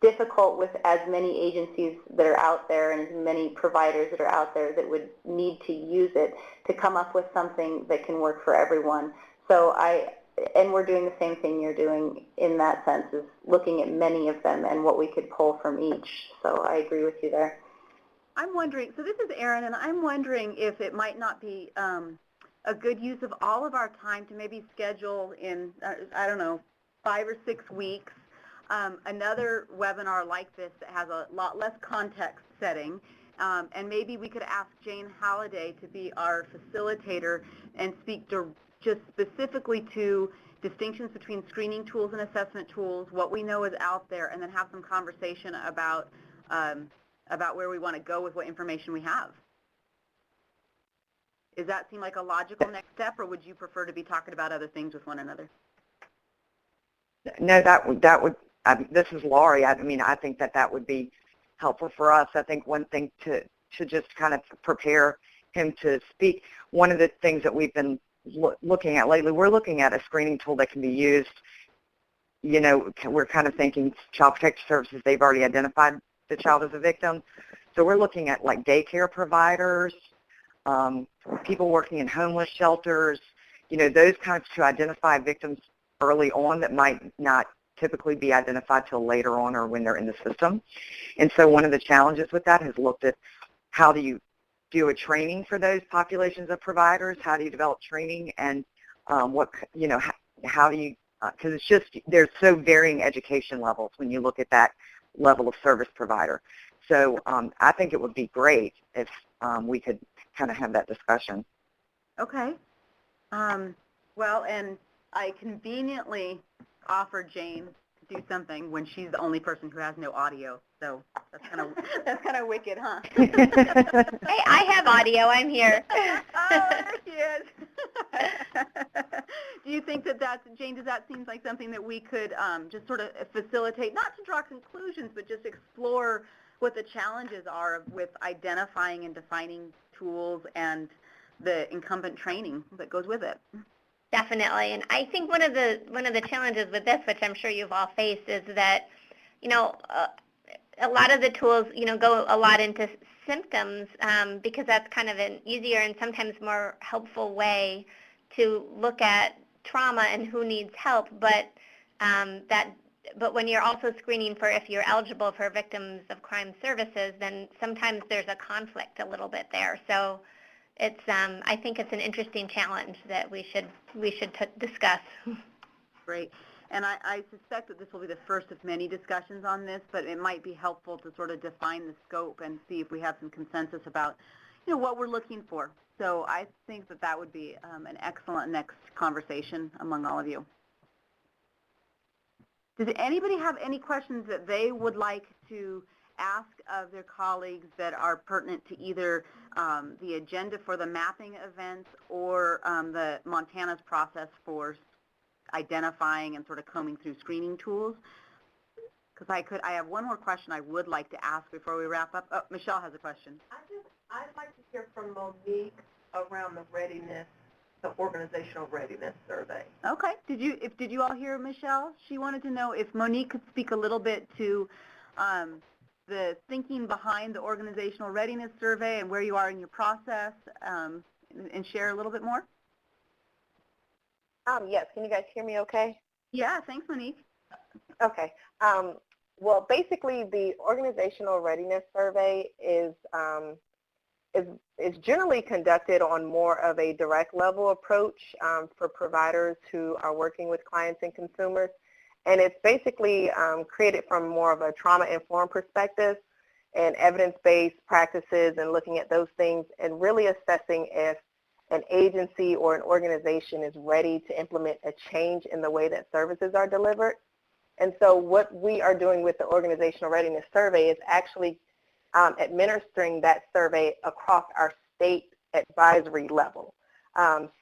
difficult with as many agencies that are out there and as many providers that are out there that would need to use it to come up with something that can work for everyone. So and we're doing the same thing you're doing in that sense, is looking at many of them and what we could pull from each. So I agree with you there. I'm wondering, so this is Erin, and I'm wondering if it might not be a good use of all of our time to maybe schedule in, I don't know, 5 or 6 weeks, another webinar like this that has a lot less context setting, and maybe we could ask Jane Halliday to be our facilitator and speak just specifically to distinctions between screening tools and assessment tools, what we know is out there, and then have some conversation about where we want to go with what information we have. Does that seem like a logical next step, or would you prefer to be talking about other things with one another? No, that would. This is Laurie. I think that would be helpful for us. I think one thing to just kind of prepare him to speak. One of the things that we've been looking at lately, we're looking at a screening tool that can be used. We're kind of thinking Child Protective Services. They've already identified the child as a victim, so we're looking at like daycare providers, people working in homeless shelters. Those kinds to identify victims early on that might not typically be identified till later on or when they're in the system. And so one of the challenges with that has looked at how do you do a training for those populations of providers, how do you develop training, and how do you, because it's just, there's so varying education levels when you look at that level of service provider. So I think it would be great if we could kind of have that discussion. Okay. Well, and I conveniently offered Jane to do something when she's the only person who has no audio. So that's kind of wicked, huh? Hey, I have audio. I'm here. Oh, there she is. Do you think Jane, does that seem like something that we could just sort of facilitate, not to draw conclusions, but just explore what the challenges are with identifying and defining tools and the incumbent training that goes with it? Definitely, and I think one of the challenges with this, which I'm sure you've all faced, is that a lot of the tools go a lot into symptoms because that's kind of an easier and sometimes more helpful way to look at trauma and who needs help. But when you're also screening for if you're eligible for victims of crime services, then sometimes there's a conflict a little bit there. So it's I think it's an interesting challenge that we should discuss. Great. And I suspect that this will be the first of many discussions on this, but it might be helpful to sort of define the scope and see if we have some consensus about, what we're looking for. So I think that would be an excellent next conversation among all of you. Does anybody have any questions that they would like to ask of their colleagues that are pertinent to either the agenda for the mapping events or the Montana's process for identifying and sort of combing through screening tools? because I have one more question I would like to ask before we wrap up. Oh, Michelle has a question. I'd like to hear from Monique around the organizational readiness survey. Okay. Did you all hear Michelle? She wanted to know if Monique could speak a little bit to the thinking behind the organizational readiness survey and where you are in your process, and share a little bit more. Yes. Can you guys hear me okay? Yeah. Thanks, Monique. Okay. Well, basically, the organizational readiness survey is generally conducted on more of a direct level approach for providers who are working with clients and consumers. And it's basically created from more of a trauma-informed perspective and evidence-based practices and looking at those things and really assessing if an agency or an organization is ready to implement a change in the way that services are delivered. And so what we are doing with the organizational readiness survey is actually administering that survey across our state advisory level.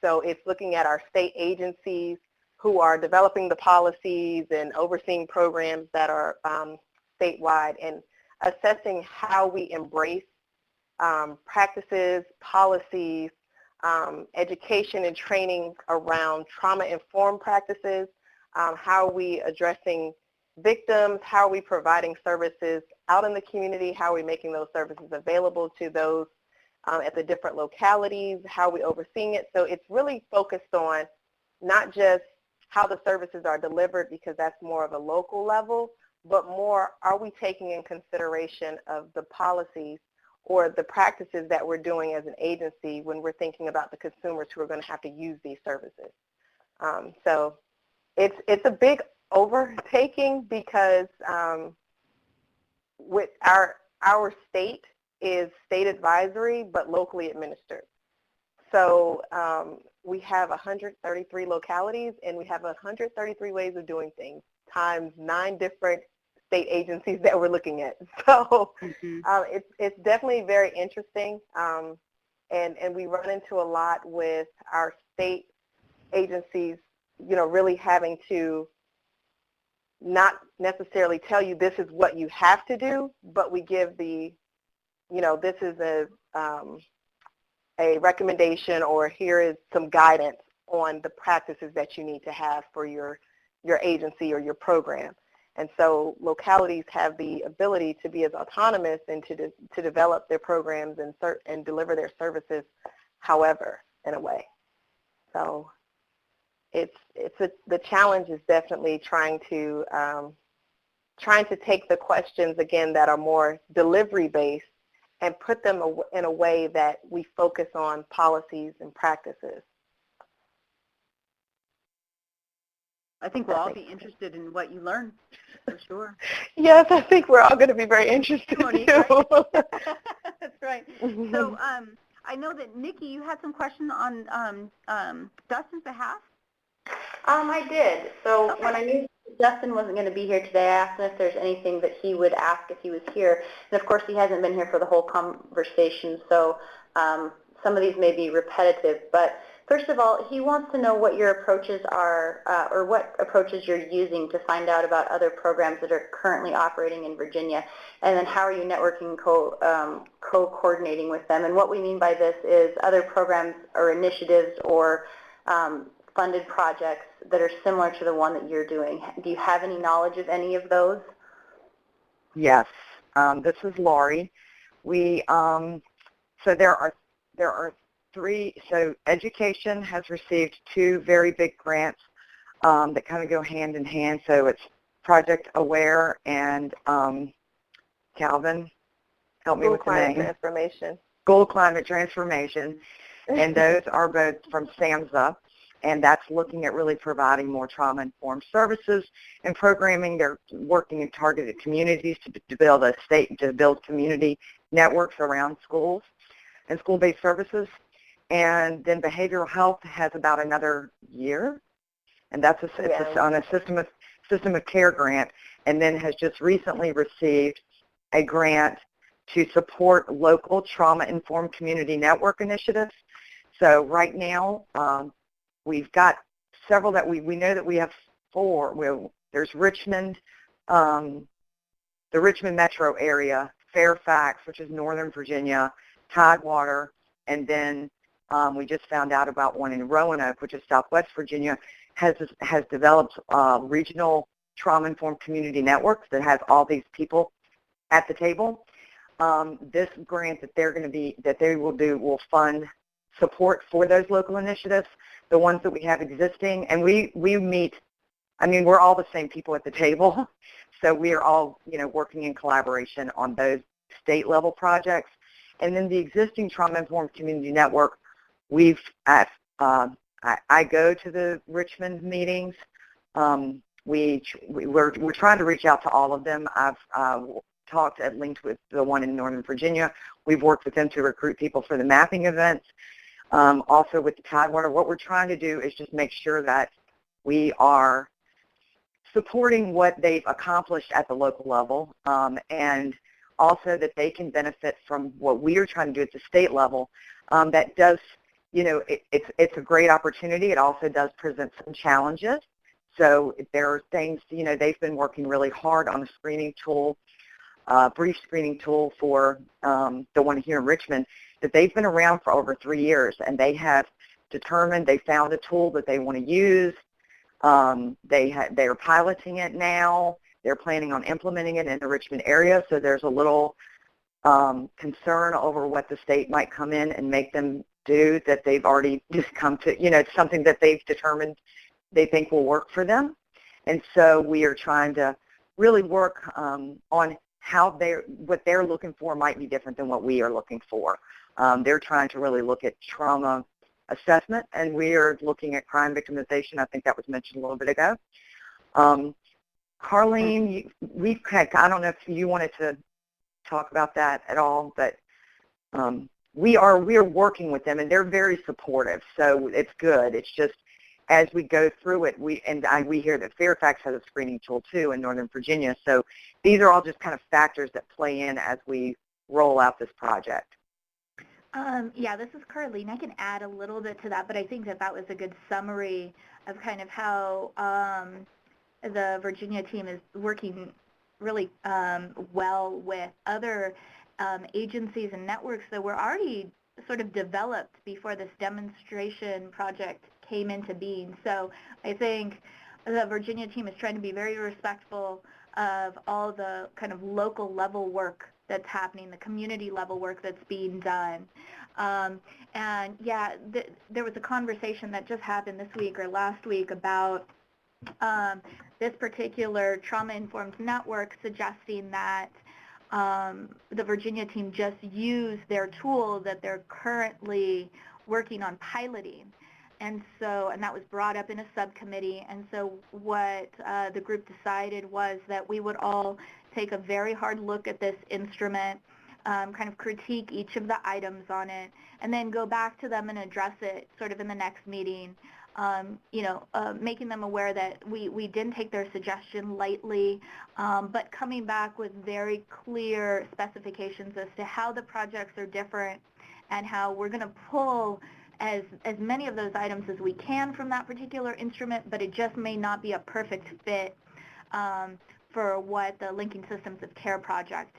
So it's looking at our state agencies who are developing the policies and overseeing programs that are statewide and assessing how we embrace practices, policies, education and training around trauma-informed practices, how are we addressing victims, how are we providing services out in the community, how are we making those services available to those at the different localities, how are we overseeing it. So it's really focused on not just how the services are delivered because that's more of a local level, but more are we taking in consideration of the policies or the practices that we're doing as an agency when we're thinking about the consumers who are going to have to use these services. So it's a big overtaking because with our state is state advisory but locally administered. So we have 133 localities and we have 133 ways of doing things times 9 different state agencies that we're looking at. So it's definitely very interesting, and we run into a lot with our state agencies, you know, really having to not necessarily tell you this is what you have to do, but we give the, you know, this is a recommendation or here is some guidance on the practices that you need to have for your agency or your program. And so localities have the ability to be as autonomous and to develop their programs and deliver their services however, in a way. So the challenge is definitely trying to take the questions, again, that are more delivery-based and put them in a way that we focus on policies and practices. I think we'll all be interested in what you learn, for sure. Yes, I think we're all going to be very interested, Monique, too. right? That's right. So I know that, Nikki, you had some questions on Dustin's behalf? I did. So when I knew Dustin wasn't going to be here today, I asked him if there's anything that he would ask if he was here. And of course, he hasn't been here for the whole conversation, so some of these may be repetitive. But first of all, he wants to know what your approaches are, or what approaches you're using to find out about other programs that are currently operating in Virginia, and then how are you networking, co-coordinating with them. And what we mean by this is other programs or initiatives or funded projects that are similar to the one that you're doing. Do you have any knowledge of any of those? Yes, this is Laurie. We so there are 3. So education has received 2 very big grants that kind of go hand in hand. So it's Project Aware and Calvin, help me with the name. Transformation. School Climate Transformation, and those are both from SAMHSA. And that's looking at really providing more trauma-informed services and programming. They're working in targeted communities to build community networks around schools and school-based services. And then behavioral health has about another year, and that's on a system of care grant, and then has just recently received a grant to support local trauma-informed community network initiatives. So right now, we've got several that we know that we have 4. There's Richmond, the Richmond metro area, Fairfax, which is Northern Virginia, Tidewater, and then we just found out about one in Roanoke, which is Southwest Virginia, has developed regional trauma-informed community networks that has all these people at the table. This grant that they will do will fund support for those local initiatives, the ones that we have existing, and we meet. I mean, we're all the same people at the table, so we are all working in collaboration on those state-level projects. And then the existing trauma-informed community network, I go to the Richmond meetings. We're trying to reach out to all of them. I've talked at length with the one in Northern Virginia. We've worked with them to recruit people for the mapping events. Also with the Tidewater, what we're trying to do is just make sure that we are supporting what they've accomplished at the local level, and also that they can benefit from what we are trying to do at the state level. That does, it's a great opportunity. It also does present some challenges. So there are things, they've been working really hard on a screening tool, brief screening tool for the one here in Richmond, that they've been around for over 3 years, and they have determined they found a tool that they want to use. They are piloting it now. They're planning on implementing it in the Richmond area, so there's a little concern over what the state might come in and make them do that they've already just come to, it's something that they've determined they think will work for them. And so we are trying to really work on how what they're looking for might be different than what we are looking for. They're trying to really look at trauma assessment, and we are looking at crime victimization. I think that was mentioned a little bit ago. Carlene, I don't know if you wanted to talk about that at all, but we are working with them, and they're very supportive, so it's good. It's just as we go through it, we hear that Fairfax has a screening tool too in Northern Virginia, so these are all just kind of factors that play in as we roll out this project. Yeah, this is Carlene. I can add a little bit to that, but I think that was a good summary of kind of how the Virginia team is working really well with other agencies and networks that were already sort of developed before this demonstration project came into being. So I think the Virginia team is trying to be very respectful of all the kind of local level work that's happening, the community level work that's being done. And yeah, there was a conversation that just happened this week or last week about this particular trauma-informed network suggesting that the Virginia team just use their tool that they're currently working on piloting. And that was brought up in a subcommittee. And so what the group decided was that we would all take a very hard look at this instrument, kind of critique each of the items on it, and then go back to them and address it sort of in the next meeting, making them aware that we didn't take their suggestion lightly, but coming back with very clear specifications as to how the projects are different and how we're going to pull as many of those items as we can from that particular instrument, but it just may not be a perfect fit for what the Linking Systems of Care project,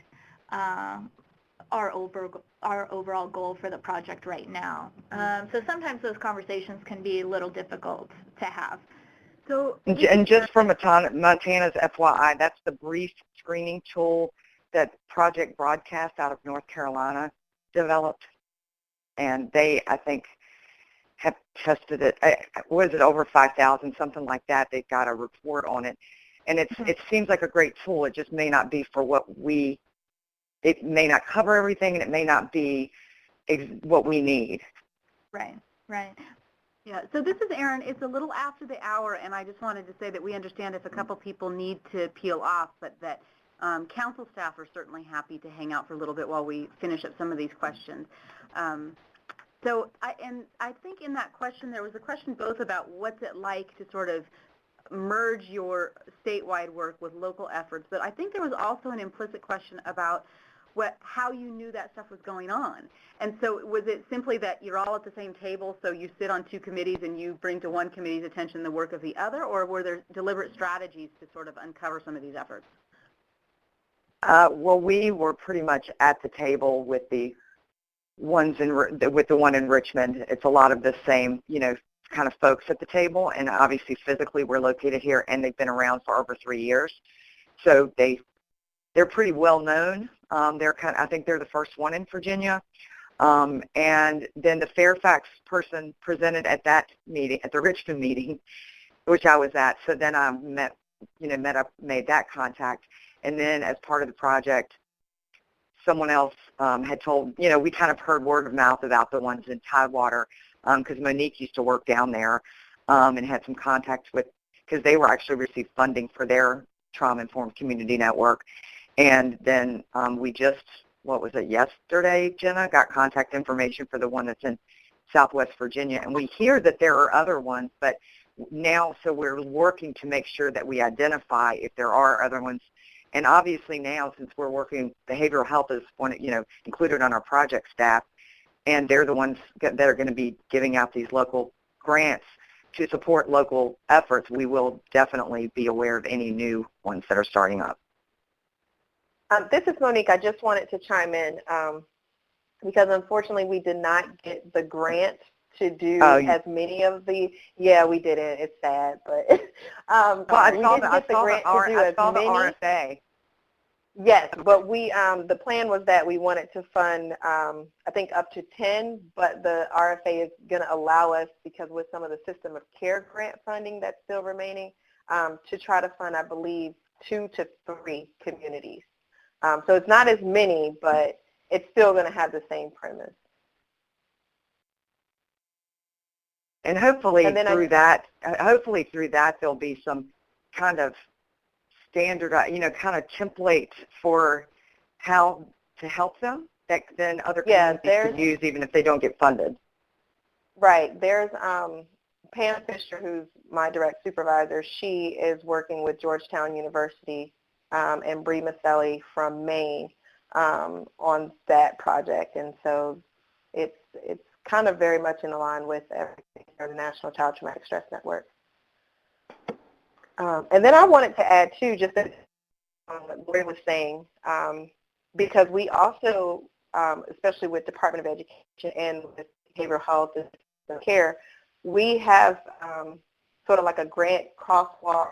our overall goal for the project right now. So sometimes those conversations can be a little difficult to have. So, and just from Montana's FYI, that's the brief screening tool that Project Broadcast out of North Carolina developed, and they, I think, have tested it. Was it over 5,000, something like that? They've got a report on it, and it seems like a great tool. It just may not be for what it may not cover everything, and it may not be what we need. Right. Yeah, so this is Erin. It's a little after the hour, and I just wanted to say that we understand if a couple people need to peel off, but that council staff are certainly happy to hang out for a little bit while we finish up some of these questions. So I think in that question there was a question both about what's it like to sort of merge your statewide work with local efforts, but I think there was also an implicit question about how you knew that stuff was going on. And so was it simply that you're all at the same table, so you sit on two committees and you bring to one committee's attention the work of the other, or were there deliberate strategies to sort of uncover some of these efforts? Well, we were pretty much at the table with the one in Richmond. It's a lot of the same, kind of folks at the table, and obviously physically we're located here, and they've been around for over 3 years, so they're pretty well known. I think they're the first one in Virginia, and then the Fairfax person presented at that meeting, at the Richmond meeting, which I was at. So then I made that contact, and then as part of the project, someone else had told, we kind of heard word of mouth about the ones in Tidewater, because Monique used to work down there and had some contacts with, because they were actually received funding for their trauma-informed community network. And then we just, yesterday, Jenna, got contact information for the one that's in Southwest Virginia. And we hear that there are other ones, but now, so we're working to make sure that we identify if there are other ones. And obviously now, since we're working, behavioral health is included on our project staff, and they're the ones that are going to be giving out these local grants to support local efforts, we will definitely be aware of any new ones that are starting up. This is Monique. I just wanted to chime in because unfortunately we did not get the grant to do as many of the, we didn't. It's sad, but I saw the many. RFA. Yes, but we the plan was that we wanted to fund I think up to 10, but the RFA is going to allow us, because with some of the system of care grant funding that's still remaining, to try to fund, I believe, 2 to 3 communities. So it's not as many, but it's still going to have the same premise. And hopefully through that there'll be some kind of standard, kind of template for how to help them that then other communities could use even if they don't get funded. Right. There's Pam Fisher, who's my direct supervisor. She is working with Georgetown University and Bree Maselli from Maine on that project. And so it's kind of very much in line with everything for the National Child Traumatic Stress Network. And then I wanted to add, too, just as Lori was saying, because we also, especially with Department of Education and with behavioral health and care, we have sort of like a grant crosswalk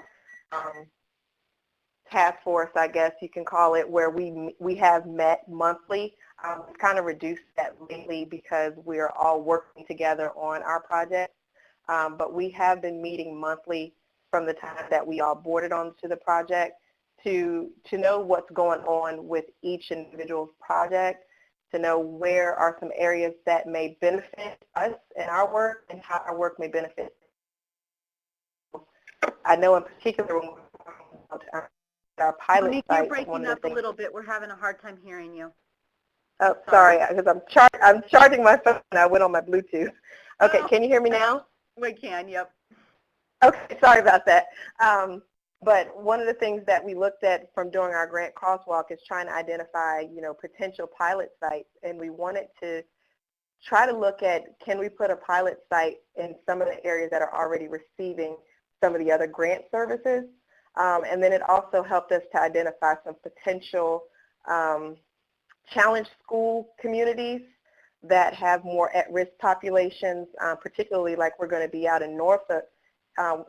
task force, I guess you can call it, where we have met monthly. We've kind of reduced that lately because we are all working together on our project, but we have been meeting monthly from the time that we all boarded onto the project to know what's going on with each individual project, to know where are some areas that may benefit us in our work and how our work may benefit. I know in particular when we're talking about our pilot Monique, site, you're breaking up a little bit. We're having a hard time hearing you. Oh, sorry, because I'm charging my phone and I went on my Bluetooth. Okay, can you hear me now? We can, yep. Okay, sorry about that. But one of the things that we looked at from doing our grant crosswalk is trying to identify, potential pilot sites, and we wanted to try to look at, can we put a pilot site in some of the areas that are already receiving some of the other grant services? And then it also helped us to identify some potential challenge school communities that have more at-risk populations, particularly like we're going to be out in Norfolk.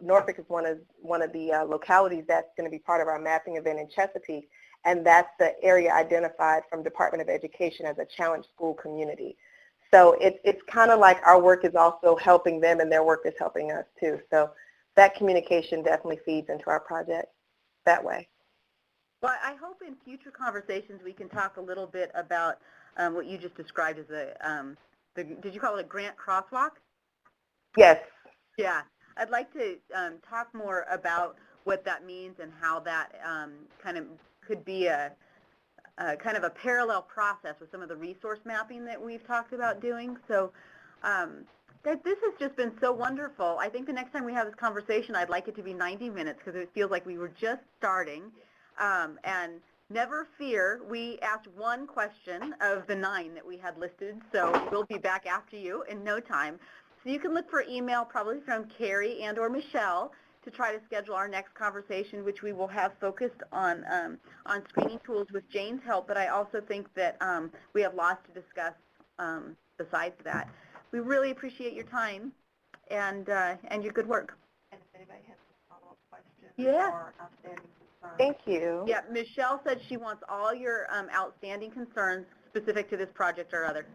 Norfolk is one of the localities that's going to be part of our mapping event in Chesapeake, and that's the area identified from Department of Education as a challenge school community. So it's kind of like our work is also helping them and their work is helping us too. So that communication definitely feeds into our project that way. Well, I hope in future conversations we can talk a little bit about what you just described as did you call it a grant crosswalk? Yes. Yeah. I'd like to talk more about what that means and how that kind of could be a kind of a parallel process with some of the resource mapping that we've talked about doing. So this has just been so wonderful. I think the next time we have this conversation, I'd like it to be 90 minutes because it feels like we were just starting. And never fear, we asked one question of the 9 that we had listed, so we'll be back after you in no time. So you can look for email probably from Carrie and or Michelle to try to schedule our next conversation, which we will have focused on screening tools with Jane's help, but I also think that we have lots to discuss besides that. We really appreciate your time and your good work. And if anybody has follow-up questions Yeah. or outstanding concerns. Thank you. Yeah, Michelle said she wants all your outstanding concerns specific to this project or other.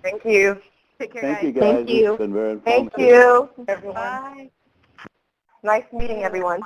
Thank you. Take care, Thank guys. you, guys. Thank you. It's been very Thank informative. you, everyone. Bye. Nice meeting everyone.